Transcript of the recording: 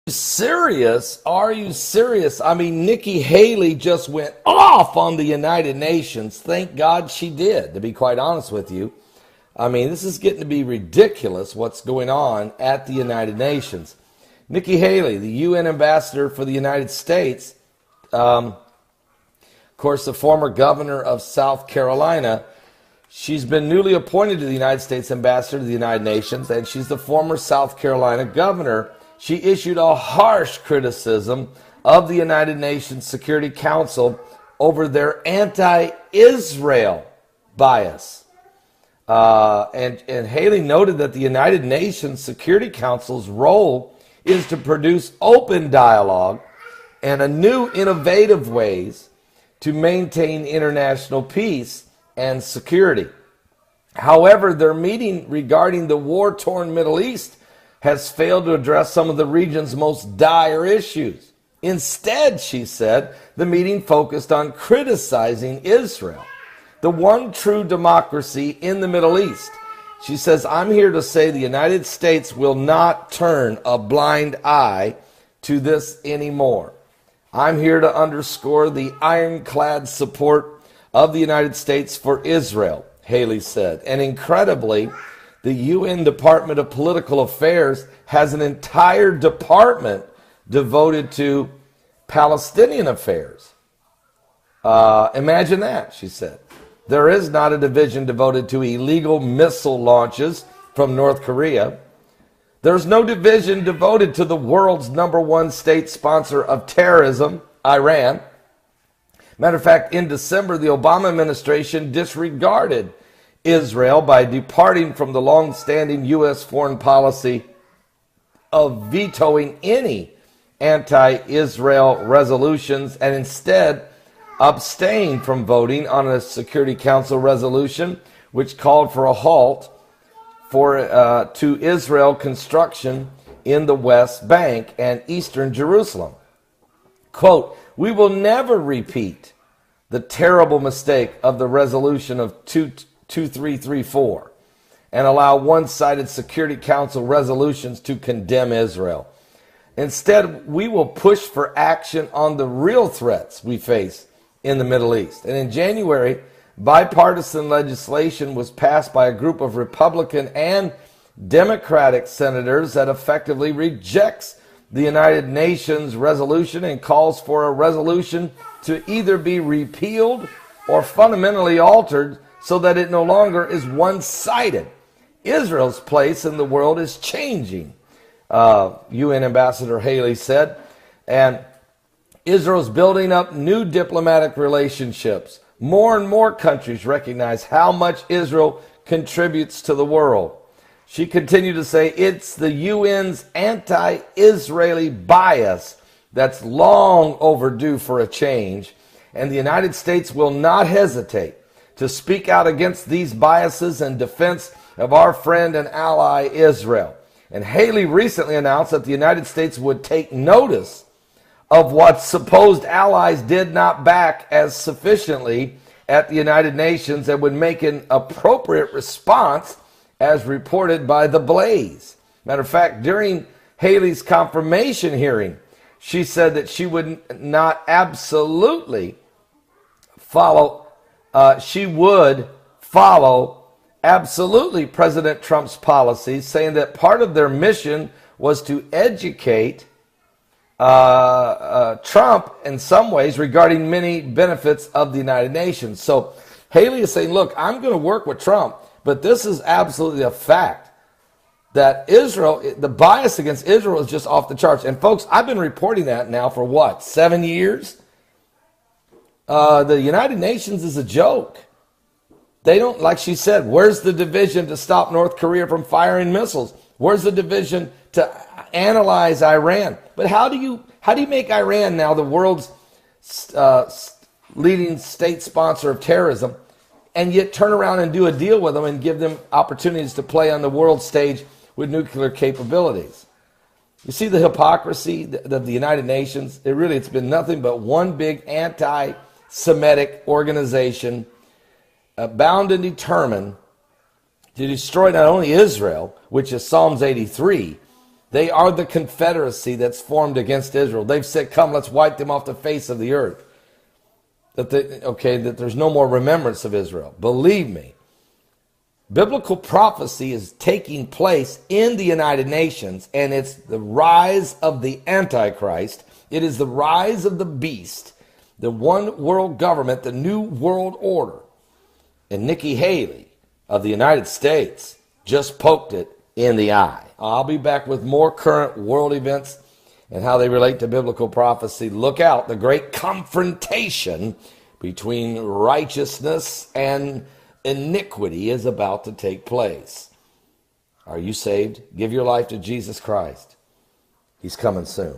Serious? Are you serious? I mean, Nikki Haley just went off on the United Nations. Thank God she did, to be quite honest with you. I mean, this is getting to be ridiculous what's going on at the United Nations. Nikki Haley, the UN ambassador for the United States, of course, the former governor of South Carolina, she's been newly appointed to the United States ambassador to the United Nations, and she's the former South Carolina governor. She issued a harsh criticism of the United Nations Security Council over their anti-Israel bias. And Haley noted that the United Nations Security Council's role is to produce open dialogue and a new innovative ways to maintain international peace and security. However, their meeting regarding the war-torn Middle East has failed to address some of the region's most dire issues. Instead, she said, the meeting focused on criticizing Israel, the one true democracy in the Middle East. She says, I'm here to say the United States will not turn a blind eye to this anymore. I'm here to underscore the ironclad support of the United States for Israel, Haley said. And incredibly, the UN Department of Political Affairs has an entire department devoted to Palestinian affairs. Imagine that, she said. There is not a division devoted to illegal missile launches from North Korea. There's no division devoted to the world's #1 state sponsor of terrorism, Iran. Matter of fact, in December, the Obama administration disregarded Israel by departing from the long-standing U.S. foreign policy of vetoing any anti-Israel resolutions and instead abstained from voting on a Security Council resolution which called for a halt to Israel construction in the West Bank and Eastern Jerusalem. Quote, we will never repeat the terrible mistake of the resolution of 2334 and allow one-sided Security Council resolutions to condemn Israel. Instead, we will push for action on the real threats we face in the Middle East. And in January, bipartisan legislation was passed by a group of Republican and Democratic senators that effectively rejects the United Nations resolution and calls for a resolution to either be repealed or fundamentally altered so that it no longer is one-sided. Israel's place in the world is changing, UN Ambassador Haley said, and Israel's building up new diplomatic relationships. More and more countries recognize how much Israel contributes to the world. She continued to say it's the UN's anti-Israeli bias that's long overdue for a change, and the United States will not hesitate to speak out against these biases in defense of our friend and ally Israel. And Haley recently announced that the United States would take notice of what supposed allies did not back as sufficiently at the United Nations and would make an appropriate response as reported by The Blaze. Matter of fact, during Haley's confirmation hearing, she said that she would not absolutely follow, absolutely President Trump's policies, saying that part of their mission was to educate Trump in some ways regarding many benefits of the United Nations. So Haley is saying, look, I'm going to work with Trump, but this is absolutely a fact that Israel, the bias against Israel is just off the charts. And folks, I've been reporting that now for what, 7 years? The United Nations is a joke. They don't, like she said, where's the division to stop North Korea from firing missiles? Where's the division to analyze Iran? But how do you make Iran now the world's leading state sponsor of terrorism, and yet turn around and do a deal with them and give them opportunities to play on the world stage with nuclear capabilities? You see the hypocrisy of the United Nations? It's been nothing but one big anti-Semitic organization bound and determined to destroy not only Israel, which is Psalms 83, They are the confederacy that's formed against Israel. They've said, come, let's wipe them off the face of the earth. That there's no more remembrance of Israel. Believe me, biblical prophecy is taking place in the United Nations, and it's the rise of the Antichrist. It is the rise of the beast, the one world government, the new world order. And Nikki Haley of the United States just poked it in the eye. I'll be back with more current world events and how they relate to biblical prophecy. Look out, the great confrontation between righteousness and iniquity is about to take place. Are you saved? Give your life to Jesus Christ. He's coming soon.